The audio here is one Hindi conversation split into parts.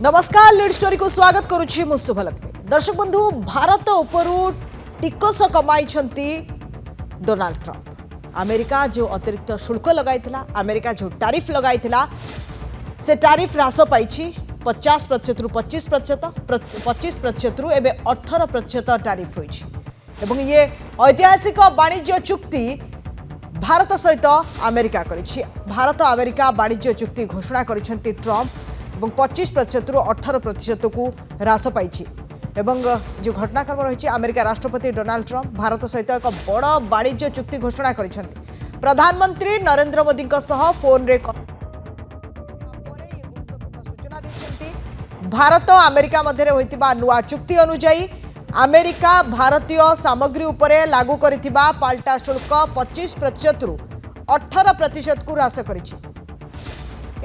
नमस्कार लीड स्टोरी को स्वागत करुछि मु शुभलक्ष्मी। दर्शक बंधु भारत उपरु टिकस कमाई डोनाल्ड ट्रंप। अमेरिका जो अतिरिक्त शुल्क लगाइथिला, अमेरिका जो टैरिफ लगाइथिला से टैरिफ ह्रास पाई 50% रु 25%, 25% रु एबे 18% टैरिफ होइछि एवं ये ऐतिहासिक वाणिज्य चुक्ति भारत सहित अमेरिका करिछि। भारत अमेरिका वाणिज्य चुक्ति घोषणा करिसेंती ट्रंप और 25% रु 18% को ह्रास पाई। जो घटनाक्रम रही अमेरिका राष्ट्रपति डोनाल्ड ट्रंप भारत सहित एक बड़ वाणिज्य चुक्ति घोषणा करिसेंती। प्रधानमंत्री नरेंद्र मोदी फोन रे सूचना देछंती। भारत अमेरिका मध्य होइतिबा नुआ चुक्ति अनुसार अमेरिका भारतीय सामग्री उपरे लागू करिथिबा पाल्टा शुल्क 25% रु 18% को ह्रास करिछि।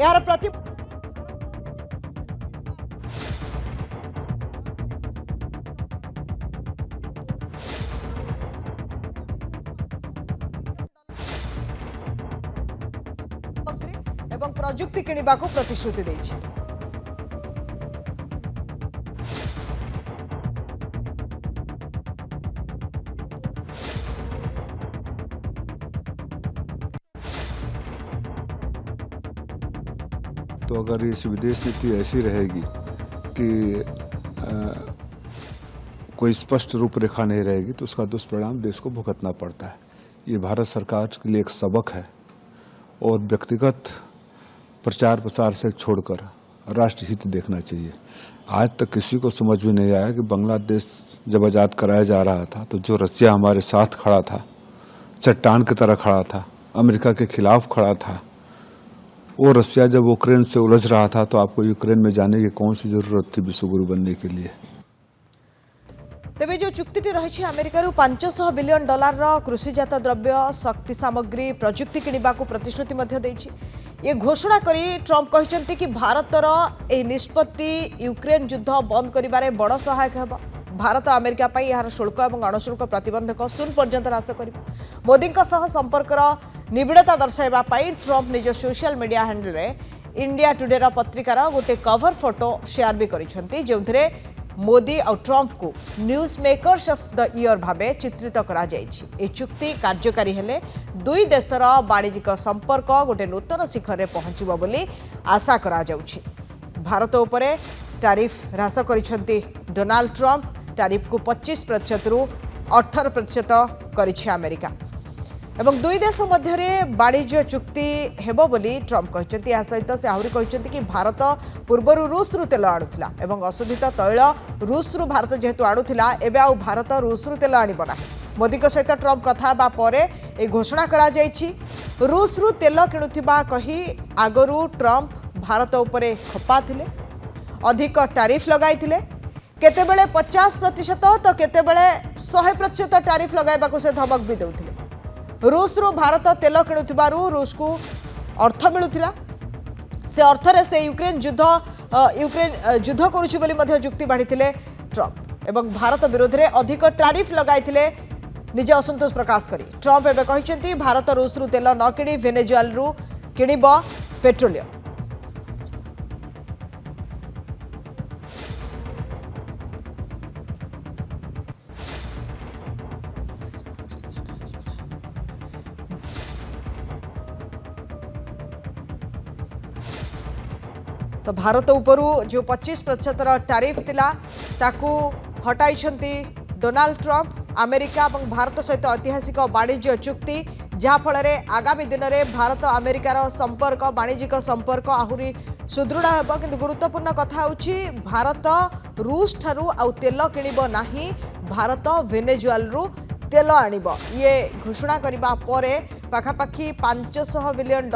यार प्रति एवं प्रजुक्ति किणवा को प्रतिश्रुति देछि। तो अगर इस विदेश नीति ऐसी रहेगी कि कोई स्पष्ट रूपरेखा नहीं रहेगी तो उसका दुष्परिणाम देश को भुगतना पड़ता है। ये भारत सरकार के लिए एक सबक है और व्यक्तिगत प्रचार प्रसार से छोड़कर राष्ट्रहित देखना चाहिए। आज तक किसी को समझ में नहीं आया कि बांग्लादेश जब आज़ाद कराया जा रहा था तो जो रसिया हमारे साथ खड़ा था, चट्टान की तरह खड़ा था, अमेरिका के खिलाफ खड़ा था, वो रसिया जब यूक्रेन से उलझ रहा था तो आपको यूक्रेन में जाने की कौन सी जरूरत थी विश्वगुरु बनने के लिए। तेबे जो चुक्ति रही अमेरिका रु $500 बिलियन कृषिजात द्रव्य शक्ति सामग्री प्रजुक्ति किणवा को प्रतिश्रुति देछि। ये घोषणा करी ट्रंप कहते कि भारतर ए निष्पत्ति यूक्रेन युद्ध बंद करिबारे बड़ सहायक हेबा। भारत अमेरिका पई यार शुल्क और अणुशुल्क प्रतिबंधक शून्य पर्यंत ह्रास करिबो। मोदी संपर्कर निबिड़ता दर्शाइबा पई ट्रंप निज सोशल मीडिया हैंडल रे इंडिया टुडे पत्रिकार गोटे कवर फोटो शेयर भी करिसेंती, जेउथरे मोदी और ट्रंप को news makers of the year भावे चित्रित करा जायछि। ए चुक्ति कार्यकारी हेले दुई देशर वाणिज्यिक संपर्क गोटे नूतन शिखर में पहुंचबो बोली आशा करा जाउछि। भारत उपरे टैरिफ ह्रास करिसेंती डोनाल्ड ट्रंप। टैरिफ को 25% रु 18% करिछि अमेरिका एवं दुई देश मध्य वाणिज्य चुक्ति हेबो बोली ट्रंप कहते। या सहित से आहरी कहते कि भारत पूर्वर रूस रु तेल आणुथिला एवं अशोधित तैल रूस रु भारत जेहेतु आणुथिला एबे आउ भारत रूस रु तेल आनिब नाही। मोदी सहित ट्रंप कथा बा परे ए घोषणा करा जायछि। रूस रु तेल किणुथिबा कही आगरू ट्रंप भारत उपरे खपा थिले, अधिक टैरिफ लगाइथिले। केतेबेले 50% तो केतेबेले 100% टैरिफ लगाइबाको से धमक भी देउथिले। रूस रु भारत तेल किणुथिबारु रूस को अर्थ मिलुथिला। से अर्थरे से यूक्रेन युद्ध करुछि बोली मध्य जुक्ति बाढ़ीथिले ट्रंप एवं भारत विरोध में अधिक टैरिफ लगाइथिले निज असंतोष प्रकाश करी। ट्रंप एबे कहिसेंती भारत रूस रु तेल न किणी वेनेजुएला रु किणिब पेट्रोलियम। तो भारत उपरू जो 25% टैरिफ थिला ताकू हटाइछंती डोनाल्ड ट्रंप। अमेरिका और भारत सहित ऐतिहासिक वाणिज्य चुक्ति जहाँ फल आगामी दिन में भारत अमेरिकार संपर्क वाणिज्यिक संपर्क आहरी सुदृढ़ होब। किंतु गुरुत्वपूर्ण कथा होछि भारत रूस ठारू आउ तेल किणिब नाही, भारत वेनेजुएला रु तेल आनिब। ये घोषणा करिबा परे पाखापाखि $500 बिलियन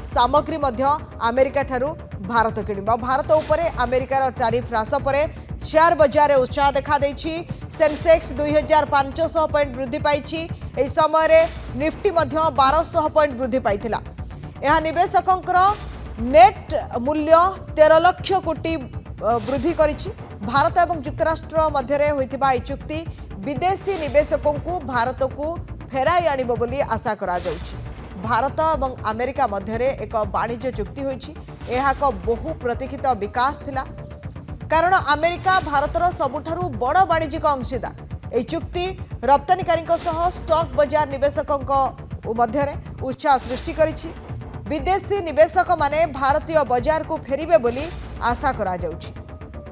सामग्री मध्य अमेरिका ठारू भारत किणिबा। भारत उपरे अमेरिकार टैरिफ ह्रास परे शेयर बजार उत्साह देखा देछि। सेंसेक्स 2500 पॉइंट वृद्धि पाइछि। एही समय निफ्टी मध्य 1200 पॉइंट वृद्धि पाइथिला। यह निवेशकंकर नेट मूल्य 13 लाख कोटी वृद्धि करिछि। भारत और युक्तराष्ट्र मध्य होइथिबा चुक्ति विदेशी निवेशकों को भारत को फेराई आनिब बोली आशा करा जाउछि। भारत और अमेरिका मध्य एक वाणिज्य चुक्ति होइछि। यह एक बहु प्रतीक्षित विकास थिला। कारण अमेरिका भारतर सबुठारु बड़ वाणिज्यिक अंशीदार। यह चुक्ति रप्तानिकारी स्टॉक बाजार निवेशकों मध्य उत्साह सृष्टि करिछि। विदेशी निवेशक माने भारतीय बाजार को फेरिबे बोली आशा करा जाउछि।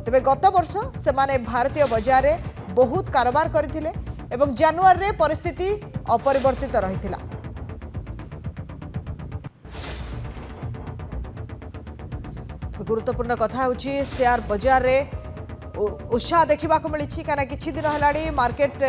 तेबे गत वर्ष से माने भारतीय बाजार में बहुत कारोबार करथिले एवं जनवरी रे परिस्थिति अपरिवर्तित रहिथिला। गुरुत्वपूर्ण कथा होची शेयर बाजार रे उत्साह देखा मिली कहीं किछि दिन है मार्केट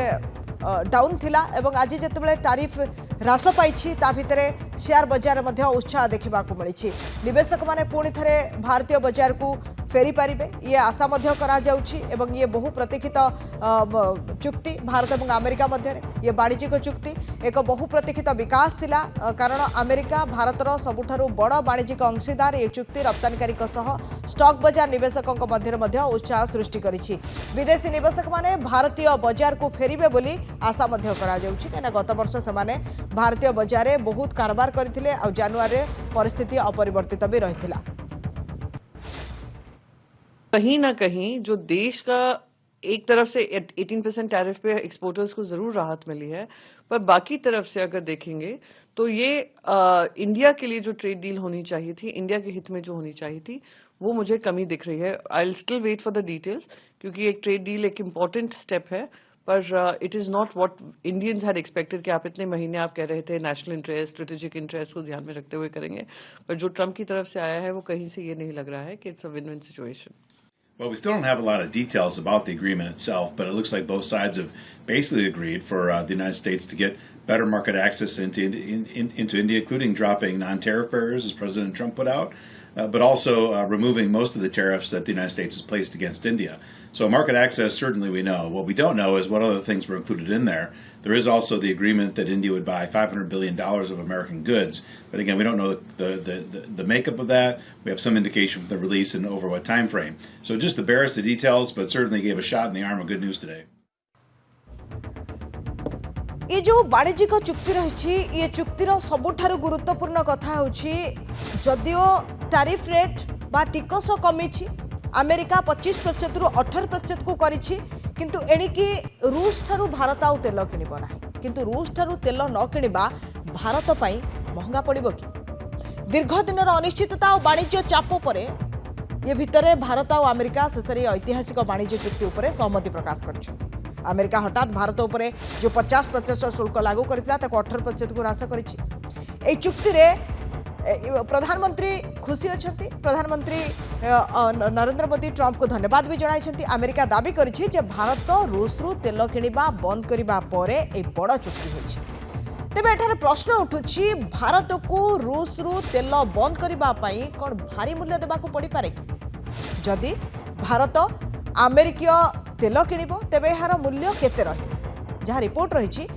डाउन थिला एवं आज जितेबाला टारिफ ह्रास पाई भितर शेयर बाजार में उत्साह देखा मिली। निवेशक माने पुणी थे भारतीय बाजार को फेरी पारे ये आशा एवं ये बहु प्रतीक्षित चुक्ति भारत और अमेरिका मध्य ये वाणिज्यिक चुक्ति एक बहु प्रतीक्षित विकास थिला। कारण अमेरिका भारतर सबुठारु बड़ वाणिज्यिक अंशीदार। ये चुक्ति रप्तानिकारी स्टॉक बाजार निवेशकों मध्य उत्साह सृष्टि करिछि। विदेशी निवेशक माने भारतीय बाजार को फेरिबे बोली आशा कहीं गत वर्ष से भारतीय बाजार में बहुत कारोबार करथिले और जनवरी परिस्थिति अपरिवर्तित भी रहिथिला। कहीं ना कहीं जो देश का एक तरफ से 18% टैरिफ पे एक्सपोर्टर्स को जरूर राहत मिली है, पर बाकी तरफ से अगर देखेंगे तो ये इंडिया के लिए जो ट्रेड डील होनी चाहिए थी, इंडिया के हित में जो होनी चाहिए थी, वो मुझे कमी दिख रही है। I will still wait for the details, क्योंकि एक ट्रेड डील एक इम्पॉर्टेंट स्टेप है, पर it is not what Indians had expected कि आप इतने महीने आप कह रहे थे नेशनल इंटरेस्ट, स्ट्रेटेजिक इंटरेस्ट को ध्यान में रखते हुए करेंगे, पर जो ट्रम्प की तरफ से आया है वो कहीं से ये नहीं लग रहा है कि it's a win win situation. Well, we still don't have a lot of details about the agreement itself, but it looks like both sides have basically agreed for the United States to get better market access into India, including dropping non-tariff barriers, as President Trump put out, but also removing most of the tariffs that the United States has placed against India. So market access, certainly we know. What we don't know is what other things were included in there. There is also the agreement that India would buy $500 billion of American goods. But again, we don't know the makeup of that. We have some indication from the release and over what time frame. So just the barest of details, but certainly gave a shot in the arm of good news today. ये जो वाणिज्यिक चुक्ति रही ये चुक्तिर सबुठारु गुरुत्वपूर्ण कथा होची जदियो टैरिफ रेट बा टिकस कमी अमेरिका 25% रु 18% को करिछि, किंतु एणिकी रूस ठारू भारत आउ तेल किनिबो नाही। किंतु रूस ठारू तेल न किनिबा भारत पई महंगा पड़िबो कि? दीर्घ दिनर अनिश्चितता और वाणिज्य चाप परे ये भितरे भारत और अमेरिका शेषे ऐतिहासिक वाणिज्य चुक्ति उपरे सहमति प्रकाश करिछथि। अमेरिका हठात भारत उपरे जो 50% शुल्क लागू करथिला ताको 18% को ह्रास करिछि। एई चुक्ति रे प्रधानमंत्री खुशी अछंती। प्रधानमंत्री नरेंद्र मोदी ट्रंप को धन्यवाद भी जणाइछंती। अमेरिका दाबी करिछि जे भारत रूस रु तेल किनिबा बंद करिबा परे ए बड़ चुक्ति होइछि। तेबे एठारे प्रश्न उठुछि भारत को रूस रु तेल बंद करिबा पई कोन भारी मूल्य देबाको पड़ी पारे कि? जदि भारत अमेरिकीय तेल किनिबो तेबे एहार मूल्य केते रही? जहाँ रिपोर्ट रही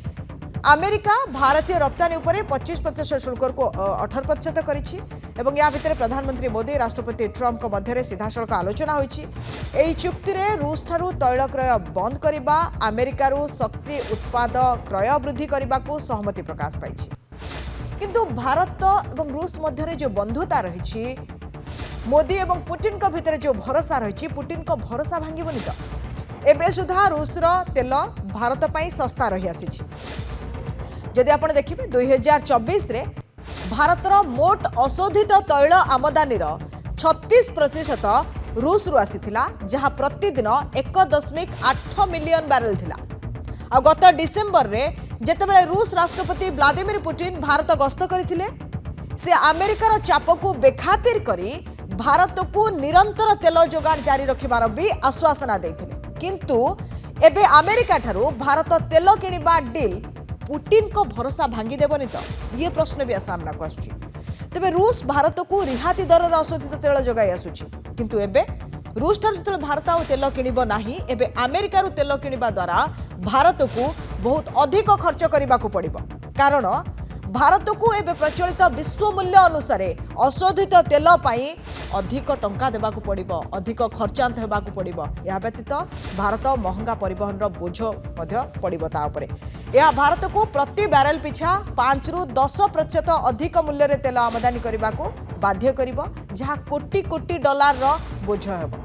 अमेरिका भारतीय रप्तानी उपरे 25% शुल्क को 18% करिछि एवं या भितर प्रधानमंत्री मोदी राष्ट्रपति ट्रंप को मध्य सीधासलख आलोचना होइछि। एही चुक्ति रे रूस ठारू तैल क्रय बंद करिबा अमेरिकारु शक्ति उत्पाद क्रय वृद्धि करबाकू सहमति प्रकाश पाइछि। किंतु भारत एवं रूस मध्य जो बंधुता रही मोदी एवं पुटिन को भितर जो भरोसा रही पुटिन को भरोसा भांगिबनि तो एबे सुधा रूसर तेल भारत पई सस्ता रही आसी। जदि आपण देखिबे 2024 रे भारतर मोट अशोधित तैल आमदानी 36% रूस रु आसीथिला, जहाँ प्रतिदिन 1.8 मिलियन बैरेल थिला। आ गत डिसेंबर रे जेतेबेले रूस राष्ट्रपति व्लादिमीर पुटिन भारत गस्त करथिले से अमेरिकार चाप को बेखातिर करी भारत को निरंतर तेल जोगाण जारी रखिबार भी आश्वासना देथिले। किंतु एबे अमेरिका ठारू भारत तेल किनिबा डील पुटिन को भरोसा भांगी देबनी तो ये प्रश्न भी सामना को आसुछि। तेबे रूस भारत को रिहाती दर अशोधित तेल जोगाई आसुछि, किंतु एबे रूस ठारू जेतेबेले भारत आउ तेल किनिबो नाही एबे अमेरिकार तेल किनिबा द्वारा भारत को बहुत अधिक खर्च करबाकू पड़िबो। कारण भारत को एबे प्रचलित विश्व मूल्य अनुसार अशोधित तेल पाई अधिक टंका देबाकू पड़िबो, अधिक खर्चांत हेबाकू पड़िबो। या व्यतीत भारत महंगा परिवहन बोझ मध्य पड़िबो ता उपरे। यह भारत को प्रति बैरेल पिछा 5 रु 10% अधिक मूल्य रे तेल आमदानी करबाकू बाध्य करिबो, जहाँ कोटी कोटी डॉलर रो बोझ हेबो।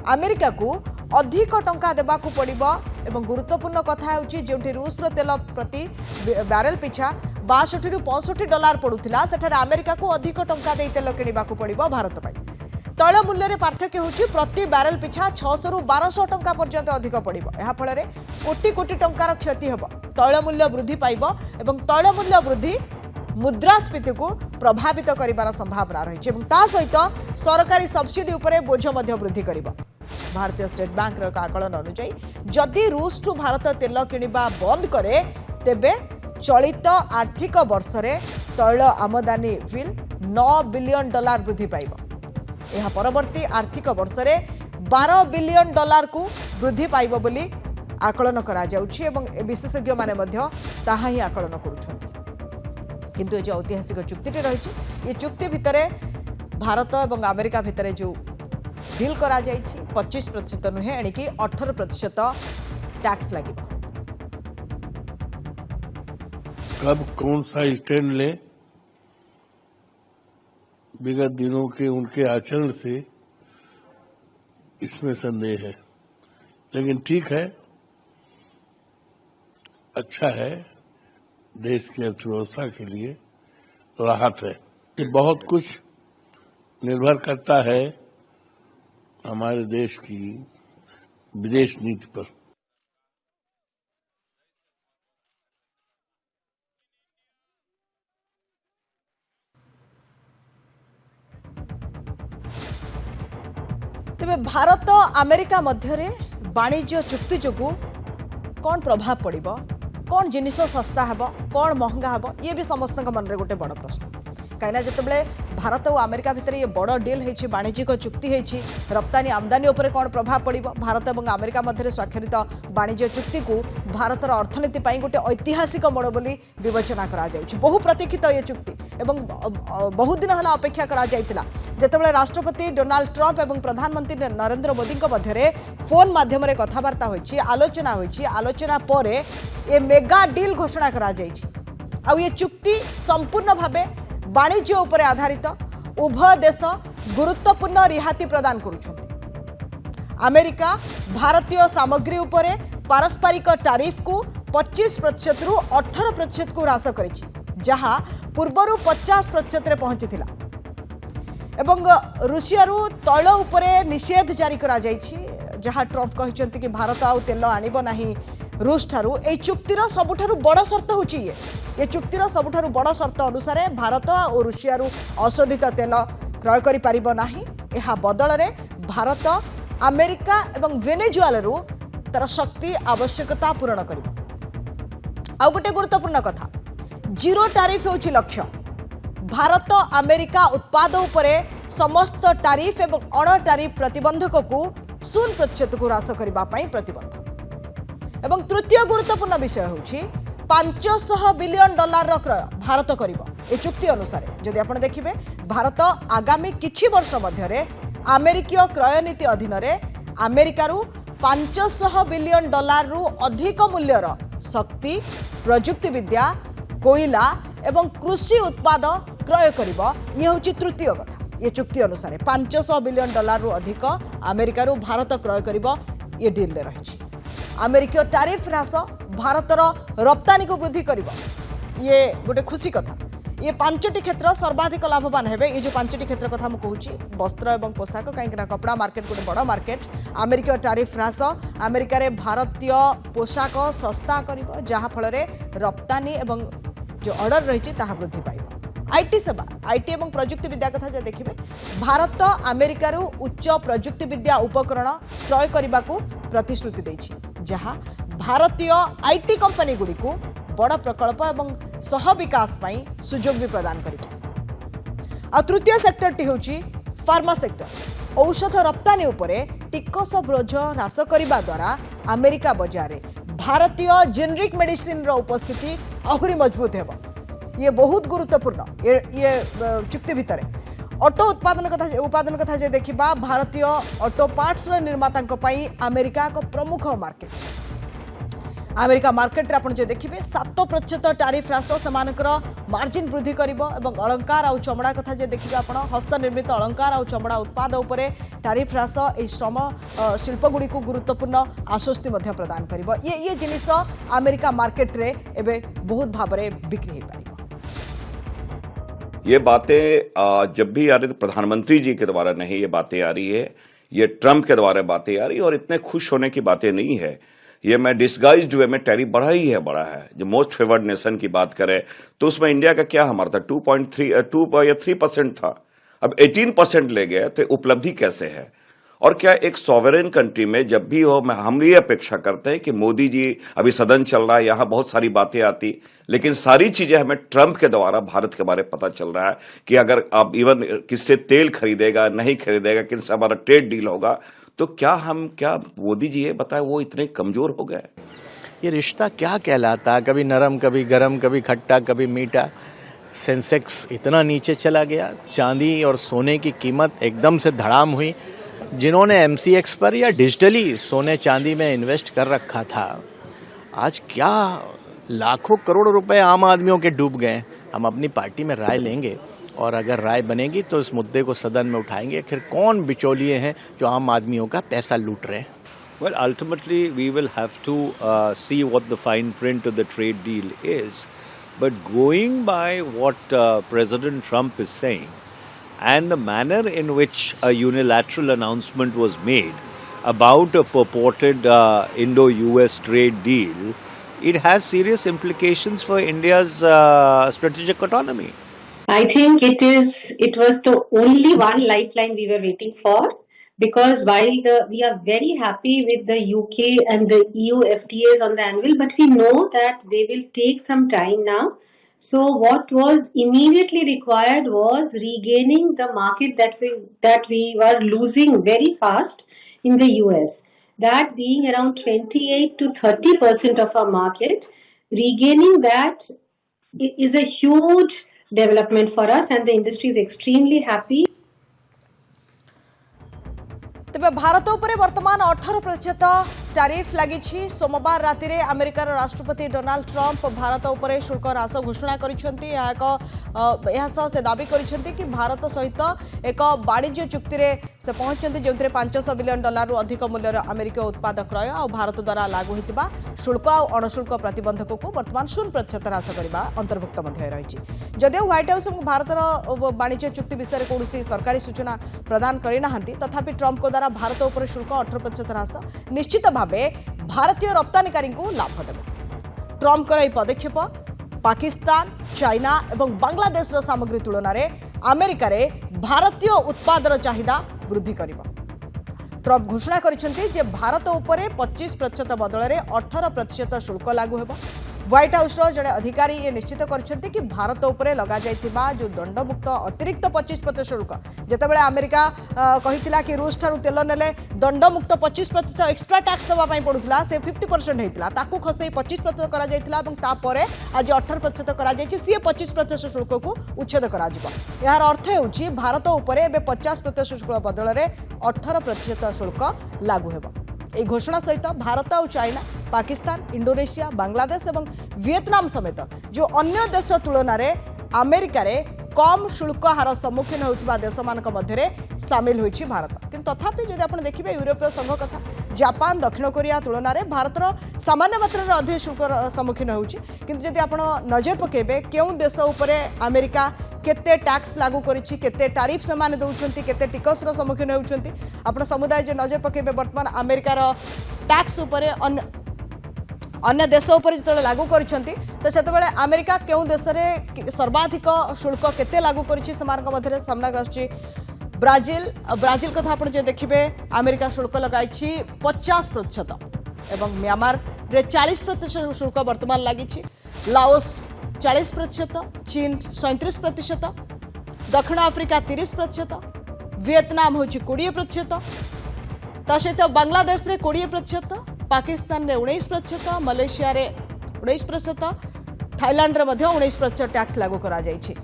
अमेरिका को अधिक टंका देबाकू पड़िबो एवं गुरुत्वपूर्ण कथा होची जेउठी रूस रो तेल प्रति बैरेल पिछा 62 रु 65 डॉलर पड़ुथिला सेठारे अमेरिका को अधिक टंका दे तेल किनिबाकू पड़िबो भारत पई तैल मूल्य रे पार्थक्य होची प्रति बैरेल पिछा 600 रु 1200 टंका पर्यंत अधिक पड़िबो एहा फଳରେ कोटी कोटी टंकार क्षति हेबो तैल मूल्य वृद्धि पाइबो एवं तैल मूल्य वृद्धि मुद्रास्फीति को प्रभावित करिबार संभावना रही है ता सहित सरकारी सब्सिडी उपरे बोझ मध्य वृद्धि करिबो भारतीय स्टेट बैंक रो आकलन अनुसार जदि रूस टू भारत तेल किनिबा बंद करे तेबे चलित आर्थिक वर्ष रे तैल आमदानी बिल 9 बिलियन डॉलर वृद्धि पाइबो यह परवर्ती आर्थिक वर्ष रे 12 बिलियन डॉलर को वृद्धि पाइबो बोली आकलन करा जाउछि एवं विशेषज्ञ माने मध्य ताहा ही आकलन करूछन्ति किंतु ये जो ऐतिहासिक चुक्ति रही ये चुक्ति भितर भारत और अमेरिका भितर जो डील करा 25% नुहे एणिकी 18% टैक्स लगे कब कौन सा स्टैंड ले विगत दिनों के उनके आचरण से इसमें संदेह है, लेकिन ठीक है, अच्छा है, देश की अर्थव्यवस्था के लिए राहत है। ये बहुत कुछ निर्भर करता है हमारे देश की विदेश नीति पर। तेबे भारत अमेरिका मध्य वाणिज्य चुक्ति जोगु कौन प्रभाव पड़िबो कौन जिनिस सस्ता हेब कौन महंगा हेब ये भी समस्त मन में गोटे बड़ प्रश्न कहीं जिते भारत और अमेरिका भितर ये बड़ डील होती वाणिज्यिक चुक्ति होती रप्तानी आमदानी उपर कौन प्रभाव पड़िबो भारत और अमेरिका मध्य स्वाक्षरित वाणिज्य चुक्ति को भारतर अर्थनीति पर गोटे ऐतिहासिक मोड़ बोली विवेचना करा बहु प्रतीक्षित ये चुक्ति एवं बहुत दिन है अपेक्षा करा जितेबाला राष्ट्रपति डोनाल्ड ट्रंप और प्रधानमंत्री नरेंद्र मोदी मध्य फोन माध्यम कथबार्ता होती आलोचना पर ये मेगा डील घोषणा करा ये चुक्ति संपूर्ण भावे वाणिज्य उपर आधारित उभय देश गुरुत्वपूर्ण रिहाती प्रदान करुछन्ति अमेरिका भारतीय सामग्री उपरे पारस्परिक टैरिफ को 25% रु 18% को ह्रास करिछि जहा पूर्वरु 50% रे पहुंचीथिला एवं रूसिया रु तैल उपरे निषेध जारी करा जाइछि जहा ट्रंप कहिसंति कि भारत आउ तेल आनिबो नाही रूस ठारू ए चुक्तिर सबुठारू बड़ शर्त होची ये चुक्तिर सबुठारू बड़ शर्त अनुसार भारत और रूसिया रु अशोधित तेल क्रय करि पारिबो नाही एहा बदल रे भारत अमेरिका एवं वेनेजुएला रु तार शक्ति आवश्यकता पूरण करिबो आ गोटे गुरुत्वपूर्ण कथा जीरो टैरिफ होची लक्ष्य भारत अमेरिका उत्पाद उपरे समस्त टैरिफ एवं अण टैरिफ प्रतिबंधक को 0% को ह्रास करबा पई प्रतिबद्ध एवं तृतीय गुरुत्वपूर्ण विषय होची 500 बिलियन डॉलर क्रय भारत करिबो ए चुक्ति अनुसार जदि आपण देखिबे भारत आगामी किछि वर्ष मध्यरे अमेरिकीय क्रय नीति अधीन रे अमेरिका रु 500 बिलियन डॉलर रु अधिक मूल्यर शक्ति प्रजुक्ति विद्या कोयला एवं कृषि उत्पाद क्रय करिबो ये होची तृतीय कथा ये चुक्ति अनुसार 500 बिलियन डॉलर रु अधिक अमेरिका रु भारत क्रय करिबो ये डील रे रहिछि अमेरिकीय टैरिफ ह्रास भारतर रप्तानी को वृद्धि करिबो ये गोटे खुशी कथा ये 5टी क्षेत्र सर्वाधिक लाभवान हेबे ये जो 5टी क्षेत्र कथा मैं कहूँ वस्त्र एवं पोशाक कहीं कपड़ा मार्केट गोटे बड़ मार्केट अमेरिकीय टैरिफ ह्रास अमेरिका रे भारतीय पोशाक सस्ता करिबो जहा फल रप्तानी एवं जो ऑर्डर रही वृद्धि पाइबो आईटी सेवा आईटी एवं प्रजुक्ति विद्या कथा जे देखिबे भारत अमेरिका रु उच्च प्रजुक्ति विद्या उपकरण क्रय करने को प्रतिश्रुति देछि जहा भारतीय आईटी कंपनी गुडी को बड़ प्रकल्प एवं सह विकास पई सुजोग भी प्रदान करिबो आ तृतीय सेक्टर टी होछि फार्मा सेक्टर औषध रप्तानी उपरे टिकस बोझ ह्रास करने द्वारा अमेरिका बाजार में भारतीय जेनेरिक मेडिसिन रो उपस्थिति आहुरी मजबूत हेबो ये बहुत गुरुत्वपूर्ण ये चुक्ति भितर ऑटो उत्पादन कथा जे देखिबा भारतीय ऑटो पार्ट्स निर्माता पई अमेरिका को प्रमुख मार्केट अमेरिका मार्केट आपण जो देखिए 7% टारिफ ह्रास से मार्जिन वृद्धि करिबो एवं अलंकार आउ चमड़ा कथा जे देखिए आपण हस्तनिर्मित अलंकार आउ चमड़ा उत्पाद उपरे टारिफ ह्रास ए श्रम शिल्पगुड़ी को गुरुत्वपूर्ण आश्वस्ति मध्य प्रदान करिबो ये जिनिस अमेरिका मार्केट रे एबे बहुत भाबरे बिक्री हो पारिबो। ये बातें जब भी आ रही तो प्रधानमंत्री जी के द्वारा नहीं ये बातें आ रही है, ये ट्रंप के द्वारा बातें आ रही है और इतने खुश होने की बातें नहीं है। ये मैं डिस्गाइज्ड वे में टैरिफ बढ़ा है। जो मोस्ट फेवर्ड नेशन की बात करें तो उसमें इंडिया का क्या हमारा था 3% था, अब 18% ले गए तो उपलब्धि कैसे है। और क्या एक सॉवरेन कंट्री में जब भी हो हम ये अपेक्षा करते हैं कि मोदी जी अभी सदन चल रहा है, यहाँ बहुत सारी बातें आती, लेकिन सारी चीजें हमें ट्रंप के द्वारा भारत के बारे में पता चल रहा है कि अगर आप इवन किससे तेल खरीदेगा नहीं खरीदेगा, किससे हमारा ट्रेड डील होगा, तो क्या मोदी जी ये बताए वो इतने कमजोर हो गए। ये रिश्ता क्या कहलाता, कभी नरम कभी गरम, कभी खट्टा कभी मीठा। सेंसेक्स इतना नीचे चला गया, चांदी और सोने की कीमत एकदम से धड़ाम हुई। जिन्होंने MCX पर या डिजिटली सोने चांदी में इन्वेस्ट कर रखा था, आज क्या लाखों करोड़ रुपए आम आदमियों के डूब गए। हम अपनी पार्टी में राय लेंगे और अगर राय बनेगी तो इस मुद्दे को सदन में उठाएंगे। फिर कौन बिचौलिए हैं जो आम आदमियों का पैसा लूट रहे हैं। Well, ultimately, we will have to see what the fine print of the trade deal is. But going by what President Trump is saying, and the manner in which a unilateral announcement was made about a purported Indo-US trade deal, it has serious implications for India's strategic autonomy. I think it was the only one lifeline we were waiting for, because while we are very happy with the UK and the EU FTAs on the anvil, but we know that they will take some time now. So what was immediately required was regaining the market that we were losing very fast in the US. That being around 28 to 30% of our market, regaining that is a huge development for us, and the industry is extremely happy. तेबे भारत उपरे वर्तमान 18% टारिफ लगी। सोमवार राति रे अमेरिकार राष्ट्रपति डोनाल्ड ट्रंप भारत उपरे शुल्क ह्रास घोषणा करिसेंती। से दाबी करिसेंती कि भारत सहित एक वाणिज्य चुक्ति रे से पहुंचती जो $500 बिलियन रु अधिक मूल्यर अमेरिकीय उत्पाद क्रय और भारत द्वारा लागू होता शुल्क और अणुशुल्क प्रतिबंधक को वर्तमान 0% ह्रास करने अंतर्भुक्त रही। जदिव व्हाइट हाउस भारतर वाणिज्य चुक्ति विषय कौन सरकारी सूचना प्रदान करना, तथापि ट्रंप को द्वारा भारत उपर शुल्क 18% ह्रास निश्चित भावे भारतीय रप्तानिकारी को लाभ देव। ट्रंप यह पदक्षेप पाकिस्तान, चाइना और बांग्लादेश सामग्री तुलन में अमेरिका रे भारतीय उत्पादर चाहिदा वृद्धि करिबो। ट्रंप घोषणा करिसेंती जे भारत उपरे 25% बदल में 18% शुल्क लागू होबो। व्हाइट हाउस जड़े अधिकारी ये निश्चित करछंती कि भारत उपरे लगा जाइथिबा जो दंडमुक्त अतिरिक्त 25% शुल्क, जेतेबेले अमेरिका कहिथिला कि रूस ठारू तेल नेले दंडमुक्त 25% एक्स्ट्रा टैक्स दबा पई पडुथिला, से 50% हेतिला, ताकू खसई 25% करा जाइथिला एवं तापरे आज 18% करा जाइछि। सी 25% शुल्क को उच्छेद करा जिवो। यार अर्थ हेउछि भारत उपरे एबे 50% शुल्क बदल में 18% शुल्क लागू हेबो। এই ঘোষণা सहित भारत और चाइना, पाकिस्तान, इंडोनेशिया, बांग्लादेश और वियतनाम समेत जो अन्य देश तुलन में अमेरिका रे कम शुल्क हार सम्मुखीन होता देश मान मध्य सामिल होइछि भारत। किंतु तथापि जदि आपण देखिबे यूरोपीय संघ कथा, जापान, दक्षिण कोरिया तुलन में भारतर सामान्य मात्रा रे अधिक शुल्क सम्मुखीन होउछि। किंतु जदि आपण नजर पकेबे केउ देश उपरे अमेरिका केते टैक्स लागू करिछि, केते टारिफ से माने दउछंती, केते टिकस रो सम्मुखीन होउछंती, आपण समुदाय जे नजर पकेबे वर्तमान अमेरिकार टैक्स उपरे अन्य देश उपर जो लागू करिसेंती तो सेतेबेले अमेरिका केउ देश रे सर्वाधिक शुल्क केते लागू करिछि समानक मध्यरे सामना आछि। ब्राजिल कथा आपण जे देखिबे अमेरिका शुल्क लगाइछि 50% एवं म्यांमार रे 40% शुल्क वर्तमान लागिछि। लाओस 40%, चीन 37%, दक्षिण आफ्रिका 30%, वियतनाम होछि 20%, सहित बांग्लादेश रे 20%, पाकिस्तान रे 19%, मलेशिया रे 19%, थाईलैंड रे मध्य 19% टैक्स लागू करा जाइछि।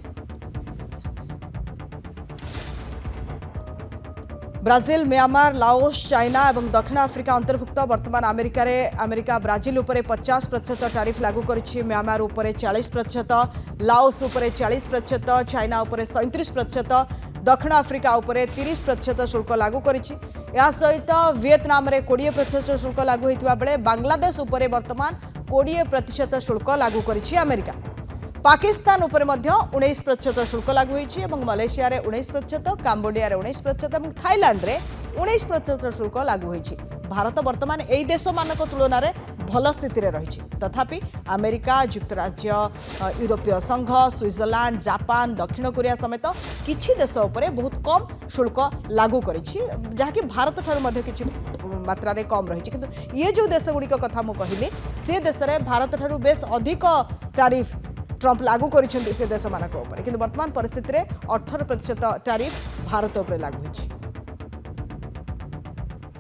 ब्राजिल म्यांमार लाओस चाइना और दक्षिण आफ्रिका अंतर्भुक्त वर्तमान अमेरिका ब्राजिल उपर 50% टैरिफ लागू करिछि म्यांमार उपर 40% लाओस उपर 40% चाइना उपर 37% दक्षिण आफ्रिका उपर 30% शुल्क लागू करिछि या सहित वियतनाम रे 20% शुल्क लागू होइतिबा बेले बांग्लादेश उपर वर्तमान 20% शुल्क लागू करिछि अमेरिका पाकिस्तान उपर 19% शुल्क लागू होइछि एवं मलेशिया रे 19% काम्बोडिया रे 19% एवं थाईलैंड रे 19% शुल्क लागू होइछि भारत वर्तमान एई देश मानक तुलना रे भल स्थिति रे रहिछि तथापि अमेरिका युक्तराज्य यूरोपीय संघ स्विट्जरलैंड जापान दक्षिण कोरिया समेत किछि देश उपर बहुत कम शुल्क लागू करिछि जहाँकि भारत ठार मध्ये किछि मात्रा रे कम रहिछि किंतु ये जो देश गुडी कथा मु कहिली से देश रे भारत ठार बेस अधिक टैरिफ ट्रंप लागू करिसेंति से देश मानक ऊपर किंतु वर्तमान परिस्थिति रे 18% टैरिफ भारत ऊपर लागू होइछि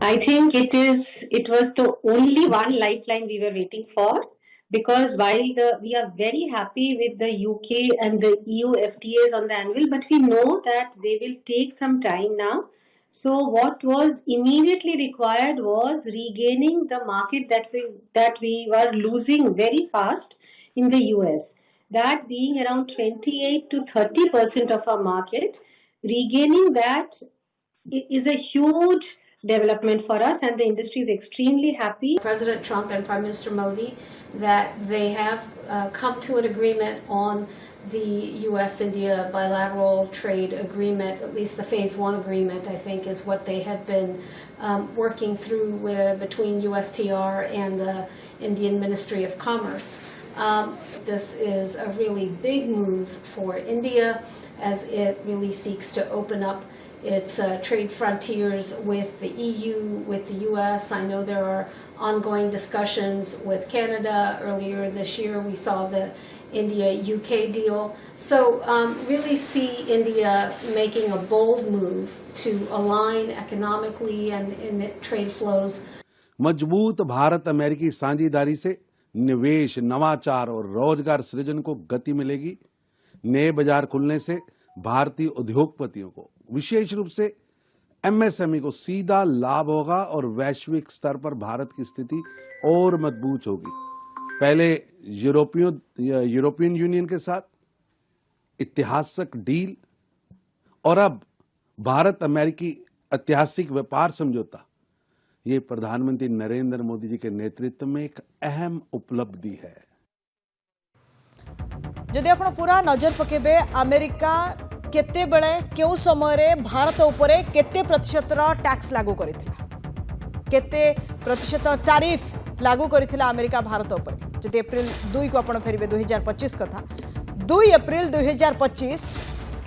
I think it was the only one lifeline we were waiting for, because while we are very happy with the UK and the EU FTAs on the anvil, but we know that they will take some time now. So what was immediately required was regaining the market that we were losing very fast in the US. That being around 28 to 30% of our market, regaining that is a huge development for us, and the industry is extremely happy. President Trump and Prime Minister Modi that they have come to an agreement on the US-India bilateral trade agreement, at least the phase 1 agreement, I think, is what they have been working through between USTR and the Indian Ministry of Commerce. This is a really big move for India as it really seeks to open up its trade frontiers with the EU, with the US. I know there are ongoing discussions with Canada. Earlier this year, we saw the India-UK deal. So really see India making a bold move to align economically and in trade flows. मजबूत भारत अमेरिकी साझेदारी से निवेश, नवाचार और रोजगार सृजन को गति मिलेगी। नए बाजार खुलने से भारतीय उद्योगपतियों को, विशेष रूप से एमएसएमई को सीधा लाभ होगा और वैश्विक स्तर पर भारत की स्थिति और मजबूत होगी। पहले यूरोपियन यूनियन के साथ ऐतिहासिक डील और अब भारत अमेरिकी ऐतिहासिक व्यापार समझौता, ये प्रधानमंत्री नरेंद्र मोदी जी के नेतृत्व में एक अहम उपलब्धि है। जदि आपण पूरा नजर पकेबे अमेरिका केते बेले केउ समय रे भारत उपरे केते प्रतिशत टैक्स लागू करिथिला, केते प्रतिशत टैरिफ लागू करिथिला अमेरिका भारत उपरे। जदि अप्रैल 2 को आपण फेरिबे 2025 कथा, 2 अप्रैल 2025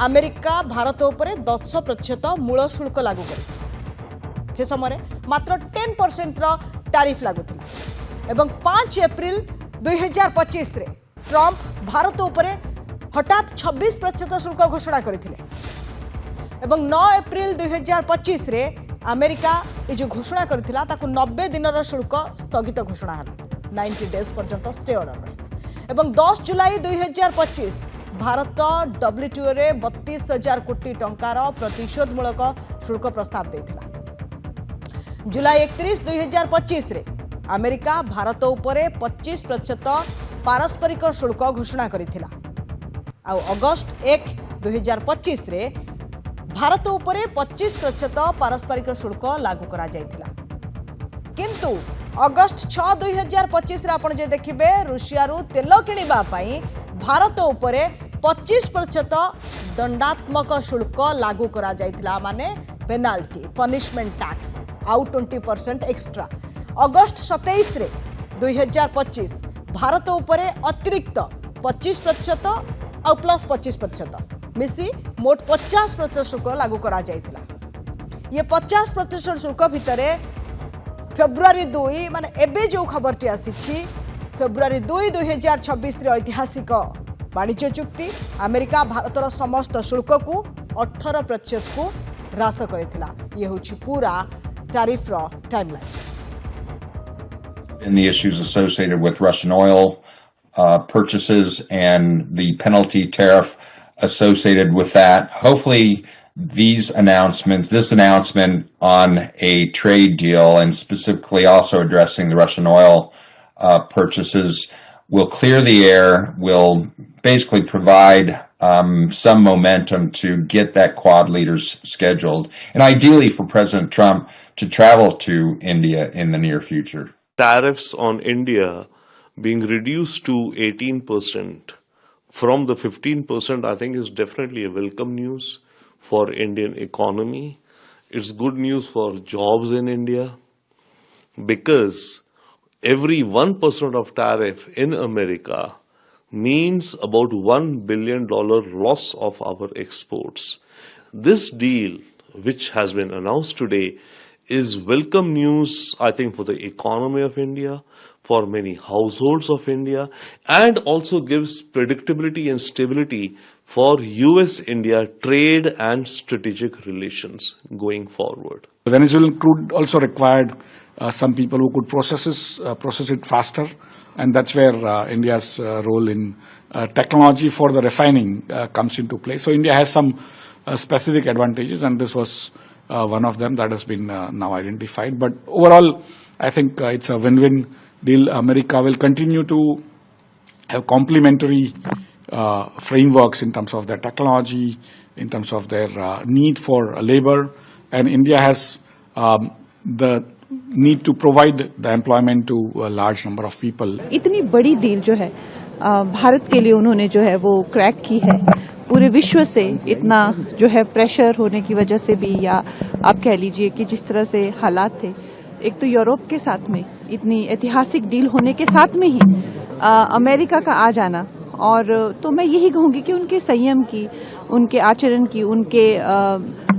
अमेरिका भारत उपरे 10% मूल शुल्क लागू करिथिला। जे समय मात्र 10% टैरिफ लागू थिला एवं 5 अप्रैल 2025 रे ट्रंप भारत उपरे हठात 26% शुल्क घोषणा करथिले एवं 9 अप्रैल 2025 रे अमेरिका ए जो घोषणा करथिला ताकु 90 दिनर शुल्क स्थगित घोषणा हला, 90 डेज पर्यंत स्टे ऑर्डर रहला एवं 10 जुलाई 2025 भारत WTO रे 32,000 कोटी टंकार प्रतिशोधमूलक शुल्क प्रस्ताव देथिला। जुलाई 31 2025 रे अमेरिका भारत उपरे 25% पारस्परिक शुल्क घोषणा करिथिला। अगस्ट 1 2025 रे भारत उपरे 25% पारस्परिक शुल्क लागू करा जायथिला। किंतु अगस्ट 6 2025 रे आपण जे देखिबे रूसिया रु तेल किनिबा पई भारत उपरे 25% दंडात्मक शुल्क लागू करा जायथिला, माने पेनाल्टी पनिशमेंट टैक्स आउ 20% एक्स्ट्रा। अगस्ट 27 रे 2025 भारत उपरे अतिरिक्त 25% और प्लस 25% मिसी मोट 50% शुल्क लागू करा जायथिला। ये 50% शुल्क भितरे फेब्रुआरी 2 माने एबे जो खबरटी आसीछि फेब्रुआरी 2 2026 रे ऐतिहासिक वाणिज्य चुक्ति अमेरिका भारतर समस्त शुल्क को 18% को ह्रास करिथिला। ये होछि पूरा टैरिफ रो timeline. In the issues associated with Russian oil purchases and the penalty tariff associated with that. Hopefully this announcement on a trade deal, and specifically also addressing the Russian oil purchases, will clear the air, will basically provide some momentum to get that Quad leaders scheduled, and ideally for President Trump to travel to India in the near future. Tariffs on India being reduced to 18% from the 15%, I think is definitely a welcome news for Indian economy. It's good news for jobs in India, because every 1% of tariff in America means about $1 billion loss of our exports. This deal, which has been announced today, is welcome news, I think, for the economy of India, for many households of India, and also gives predictability and stability for US-India trade and strategic relations going forward. Venezuelan crude also required some people who could process it faster, and that's where India's role in technology for the refining comes into play. So India has some specific advantages, and this was one of them that has been now identified. But overall, I think it's a win-win deal. America will continue to have complementary frameworks in terms of their technology, in terms of their need for labor, and India has the need to provide the employment to a large number of people. इतनी बड़ी डील जो है भारत के लिए उन्होंने जो है वो क्रैक की है, पूरे विश्व से इतना जो है प्रेशर होने की वजह से भी, या आप कह लीजिए कि जिस तरह से हालात थे, एक तो यूरोप के साथ में इतनी ऐतिहासिक डील होने के साथ में ही अमेरिका का आ जाना, और तो मैं यही कहूँगी कि उनके संयम की, उनके आचरण की, उनके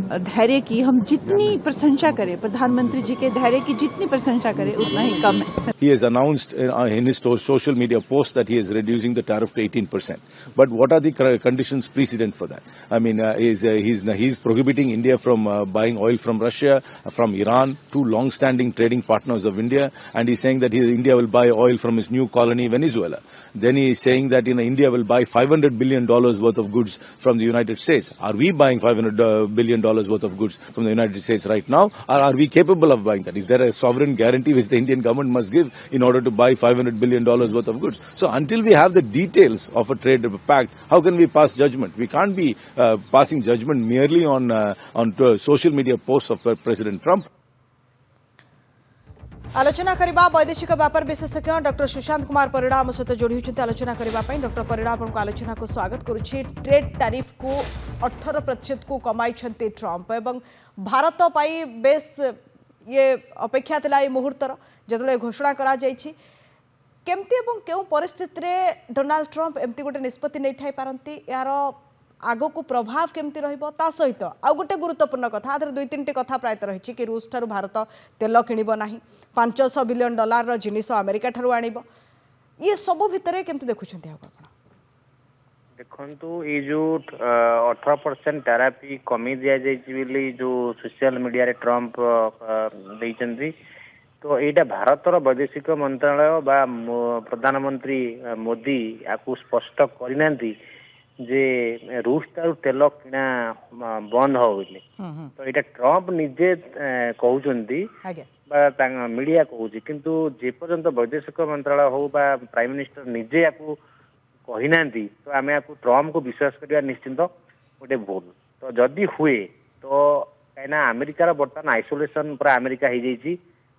धैर्य की हम जितनी प्रशंसा करें, प्रधानमंत्री जी के धैर्य की जितनी प्रशंसा करें उतना ही कम है. He has announced in his social media post that he is reducing the tariff to 18%. But what are the conditions precedent for that? I mean, he's prohibiting India from buying oil from Russia, from Iran, two long-standing trading partners of India, and he's saying that India will buy oil from his new colony Venezuela. Then he is saying that India will buy $500 billion worth of goods from the United States. Are we buying $500 billion worth of goods from the United States right now, or are we capable of buying that? Is there a sovereign guarantee which the Indian government must give in order to buy $500 billion worth of goods? So until we have the details of a trade pact, how can we pass judgment? We can't be passing judgment merely on social media posts of President Trump. आलोचना करबा वैदेशिक व्यापार विशेषज्ञ डॉक्टर सुशांत कुमार परिड़ा आम सहित जोड़ी होती आलोचना करने डॉक्टर परिड़ा आपको आलोचना को स्वागत करुच्ची. ट्रेड टैरिफ को 18% को कमाई ट्रंप एवं भारत पाई बेस ये अपेक्षा थिला ए मुहूर्तर जतले घोषणा करा जायछि. केमती एवं केउ परिस्थिति रे डोनाल्ड ट्रंप एमती गोटे निष्पत्ति नै थाई पारंती, यार आगो को प्रभाव केमती रहिबो ता सहित आ गोटे गुरुत्वपूर्ण कथा आधर दुई तीन कथा प्रायत रही कि रूस ठारू भारत तेल किणिबो नाही, $500 बिलियन रो जिनिस अमेरिका ठारू आनिबो. ये सब भितरे केमती देखुछन्ती आपण? देखंतु ये जो 18% टैरिफ कमी दिया जायछि बिली जो सोशल मीडिया रे ट्रंप दैछन्ती, तो एटा भारतर वैदेशिक मंत्रालय बा प्रधानमंत्री मोदी आकु स्पष्ट करिनांती जे रूस तारू तेल किना बंद हो बोली. तो एटा ट्रंप निजे कहउचंती बा मीडिया कहउची, किंतु जे पर्यंत वैदेशिक मंत्रालय हो बा प्राइम मिनिस्टर निजे आकु कहिनांती, तो आमे आकु ट्रंप को विश्वास करिया निश्चिंत गोटे भूल. तो जदि हुए तो कहिना अमेरिकार बर्तमान आइसोलेशन पूरा अमेरिका हो जाइछि,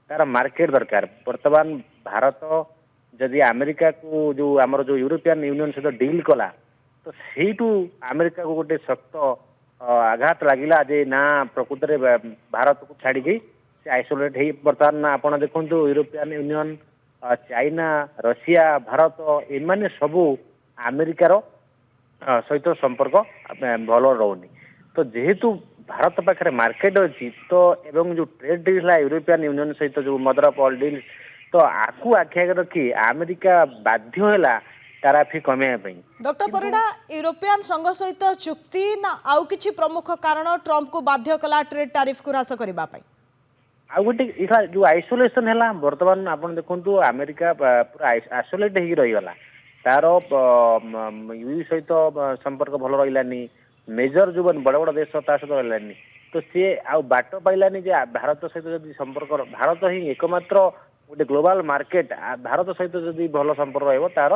तार मार्केट दरकार. वर्तमान भारत जदि अमेरिका को जो आमर जो यूरोपियन यूनियन सहित डील कला, तो सेठू अमेरिका को गोटे शक्त आघात लगिला जे ना प्रकृत रे भारत को छाड़ी गई से आइसोलेट हे. बर्तमान आपण देखंतु European Union, China, Russia, Bharat एमाने सबू अमेरिकार सहित संपर्क भल रोनी. तो जेहेतु भारत पाखे मार्केट अच्छी, तो एवं जो ट्रेड डील है यूरोपियन यूनियन सहित जो मदर ऑफ ऑल डील, तो आकु आखि आगे रखी अमेरिका बाध्य है टैरिफ कमे. डॉक्टर परिड़ा, यूरोपियन संघ सहित चुक्ति ना आउ किछि प्रमुख कारण ट्रंप को बाध्य कला ट्रेड टैरिफ को ह्रास करबा पई? आ गोटे जो आइसोलेशन है बर्तमान आपण देखंतु अमेरिका पूरा आइसोलेट हो रही गला. तार यूएस सहित संपर्क भल रहिलानी, मेजर जो बड़ बड़ देश ता सहित रही तो सी आ बाट पाइलानी जे भारत सहित जब संपर्क भारत ही एकमात्र गोटे ग्लोबल मार्केट भारत सहित जब भल संपर्क रहिबो तार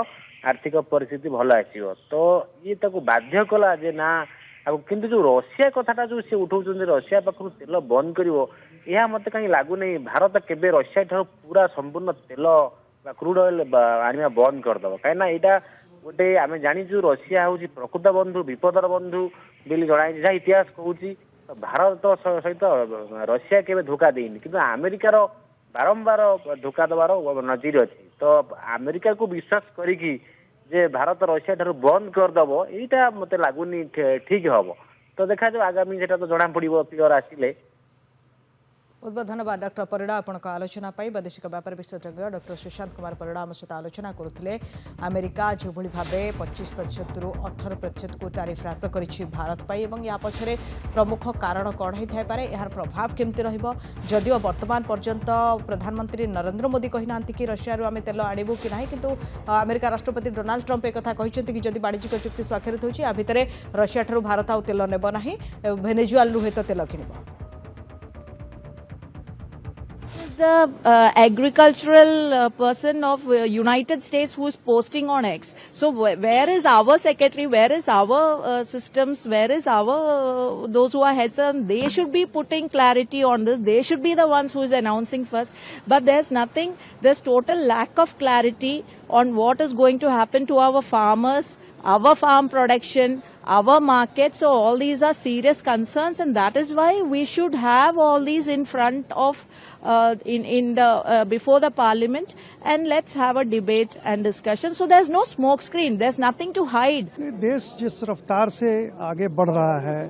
आर्थिक परिस्थिति भल आसीबो तो ये ताको बाध्य कला जे ना किंतु जो रशिया कथाटा जो सी उठाउछन रशिया पाखु तेल बंद करिवो यह मत कहीं लागू नहीं भारत केबे रशिया ठार पूरा संपूर्ण तेल क्रूड ऑयल आनिया बंद करदब कहीं यहाँ गोटे आम जाचु रशिया हूँ प्रकृत बंधु विपदर बंधु बोली जनाई जहाँ इतिहास कहूँ भारत सहित रशिया केबे धोखा देनी किंतु अमेरिकार बारंबार धोखा देवार नजीर अच्छी तो अमेरिका को विश्वास करिकी जे भारत रशिया ठार बंद करदब यहाँ मत लगुनि ठीक हम तो देखा जाओ आगामी से तो जना पड़ो क्लियर आसिले बहुत बहुत धन्यवाद डॉक्टर परिड़ा आपण आलोचना वैदेशिक व्यापार विशेषज्ञ डॉक्टर सुशांत कुमार परिड़ा आम सहित आलोचना करुले अमेरिका जो भाव 25% रु 18% को टैरिफ ह्रास करिछि भारत पाई एवं या पछरे प्रमुख कारण कौन होता है यार प्रभाव केमती रहिबो जदिओ वर्तमान पर्यंत प्रधानमंत्री नरेंद्र मोदी कहिना कि रशिया आम तेल आणबू कि ना किंतु अमेरिका राष्ट्रपति डोनाल्ड ट्रंप एक कहते कि जदि वाणिज्यिक चुक्ति स्वाक्षरित होछि आ भितरे रशिया ठारू भारत आउ तेल नेब नाही वेनेजुएला हुए तो तेल किनिबो the agricultural person of United States who is posting on X. So where is our secretary? Where is our systems? Where is our those who are heads? They should be putting clarity on this. They should be the ones who is announcing first. But there's nothing. There's total lack of clarity on what is going to happen to our farmers, our farm production, our market. So all these are serious concerns, and that is why we should have all these in front of before the parliament, and let's have a debate and discussion. So there's no smoke screen. There's nothing to hide. देश जिस रफ्तार से आगे बढ़ रहा है,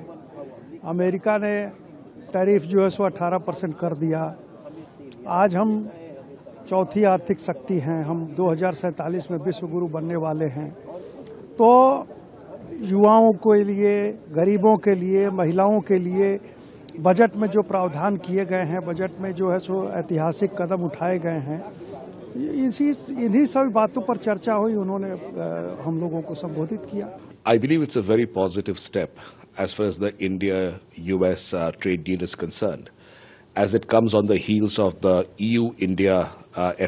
अमेरिका ने टैरिफ जो है सो 18% कर दिया। आज हम चौथी आर्थिक शक्ति हैं, हम 2047 में विश्व गुरु बनने वाले हैं। तो युवाओं के लिए, गरीबों के लिए, महिलाओं के लिए बजट में जो प्रावधान किए गए हैं, बजट में जो है सो ऐतिहासिक कदम उठाए गए हैं, इन्हीं सभी बातों पर चर्चा हुई, उन्होंने हम लोगों को संबोधित किया। I believe it's a very positive step as far as the India-US trade deal is concerned, as it comes on the heels of the EU-India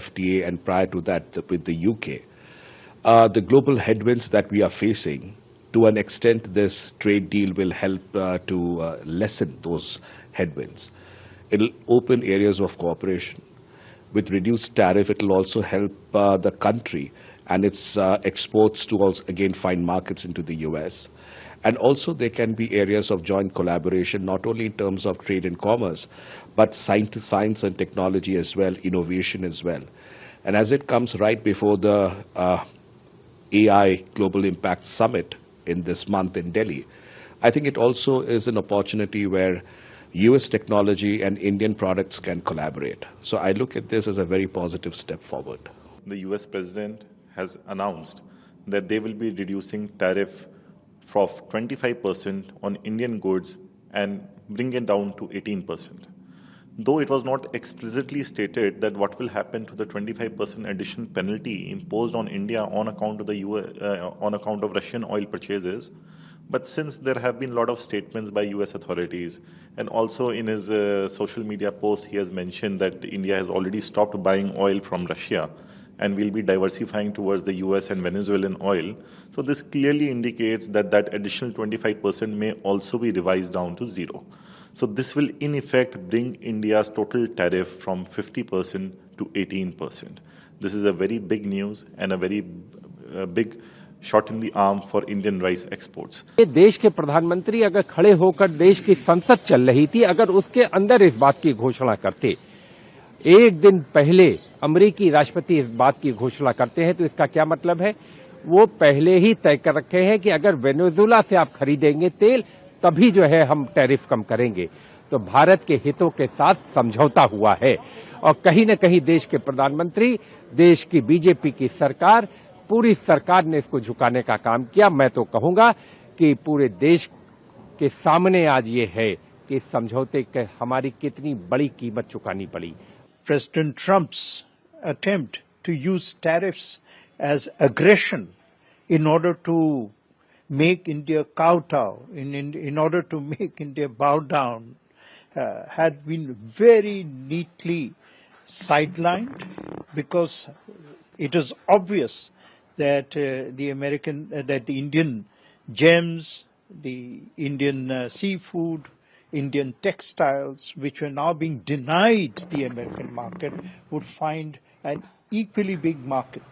FTA and prior to that with the UK. The global headwinds that we are facing, to an extent, this trade deal will help to lessen those headwinds. It will open areas of cooperation. With reduced tariff, it will also help the country and its exports to also again find markets into the US. And also there can be areas of joint collaboration, not only in terms of trade and commerce, but science and technology as well, innovation as well. And as it comes right before the AI Global Impact Summit in this month in Delhi, I think it also is an opportunity where US technology and Indian products can collaborate. So I look at this as a very positive step forward. The US president has announced that they will be reducing tariff from 25% on Indian goods and bring it down to 18%. Though it was not explicitly stated that what will happen to the 25% additional penalty imposed on India on account of on account of Russian oil purchases, but since there have been a lot of statements by US authorities, and also in his social media post he has mentioned that India has already stopped buying oil from Russia and will be diversifying towards the US and Venezuelan oil. So this clearly indicates that that additional 25% may also be revised down to zero. So this will in effect bring India's total tariff from 50% to 18%. This is a very big news and a very big shot in the arm for Indian rice exports. ये देश के प्रधानमंत्री अगर खड़े होकर देश की संसद चल रही थी, अगर उसके अंदर इस बात की घोषणा करते, एक दिन पहले अमेरिकी राष्ट्रपति इस बात की घोषणा करते हैं, तो इसका क्या मतलब है? वो पहले ही तय कर रखे हैं कि अगर वेनेजुएला से आप खरीदेंगे तेल, तभी जो है हम टैरिफ कम करेंगे। तो भारत के हितों के साथ समझौता हुआ है और कहीं न कहीं देश के प्रधानमंत्री, देश की बीजेपी की सरकार, पूरी सरकार ने इसको झुकाने का काम किया। मैं तो कहूंगा कि पूरे देश के सामने आज ये है कि समझौते के हमारी कितनी बड़ी कीमत चुकानी पड़ी। President Trump's attempt to use tariffs as aggression in order to make India kowtow, in order to make India bow down, had been very neatly sidelined, because it is obvious that that the Indian gems, the Indian seafood, Indian textiles, which were now being denied the American market, would find an equally big market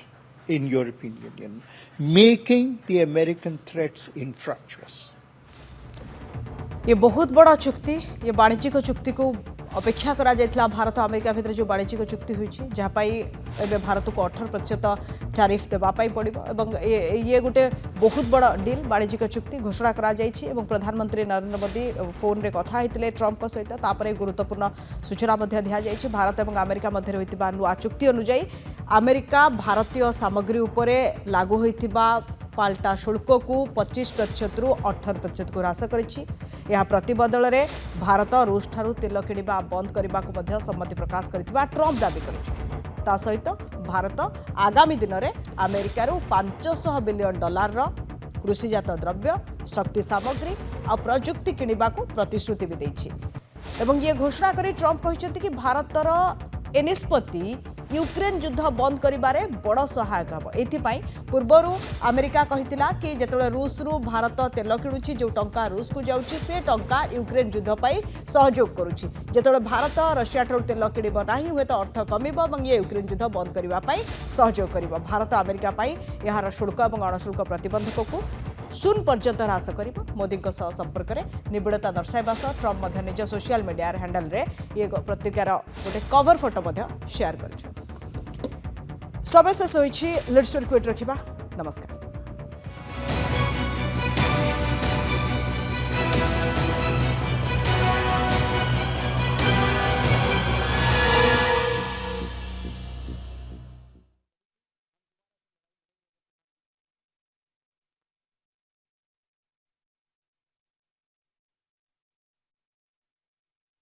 in European Union, making the American threats infructuous. ये बहुत बड़ा चुक्ति, ये वाणिज्यिक चुक्ति को अपेक्षा करा जायतला भारत अमेरिका भितर जो वाणिज्यिक चुक्ति होइछि जहापाई एबे भारत को 18% टैरिफ देबा पाई पड़िबो एवं ये गोटे बहुत बड़ा डील वाणिज्यिक चुक्ति घोषणा करा जायछि एवं प्रधानमंत्री नरेंद्र मोदी फोन रे कथा हेतिले ट्रम्प को सहित तापरे गुरुत्वपूर्ण सूचना मध्ये दिया जायछि भारत एवं अमेरिका मध्ये होइतिबा नुआ चुक्ति अनुसार अमेरिका भारतीय सामग्री उपरे लागू होइतिबा पाल्टा शुल्क को 25% रु 18% को ह्रास करिछि। यह प्रतिबदल रे भारत रूस ठारू तेल किणिबा बंद करने को सम्मति प्रकाश करथिबा ट्रम्प दाबी करिछि। ता सहित भारत आगामी दिन में अमेरिका रु $500 बिलियन कृषिजात द्रव्य शक्ति सामग्री और प्रजुक्ति किणिबा को प्रतिश्रुति भी देछि। एवं ये घोषणा करी ट्रम्प कहिसेंति कि भारतर ए निष्पत्ति यूक्रेन युद्ध बंद करिबारे बड़ सहायक हम। एथिपाई पूर्वरु अमेरिका कहितिला कि जेतबे रूस रु भारत तेल किणुछि जो टंका रूस को जाउछि से टंका यूक्रेन युद्ध पाई सहयोग करूछि। जेतबे भारत रशिया ठाରୁ तेल किणिब नाही हुए तो अर्थ कमिब एवं ये यूक्रेन युद्ध बंद करिबा पाई सहयोग करिब। भारत अमेरिका पाई यार शुल्क एवं अणुशुल्क प्रतिबंधक को 0 पर्यंत ह्रास करिब। मोदी संपर्क में निबिड़ता दर्शाइबा सह ट्रम्प मध्य निज सोशल मीडिया हैंडल रे ये प्रतिक्रियार गोटे कवर फोटो मध्य शेयर कर। समय शेष होइछि। Let's tweet रखिबा। नमस्कार।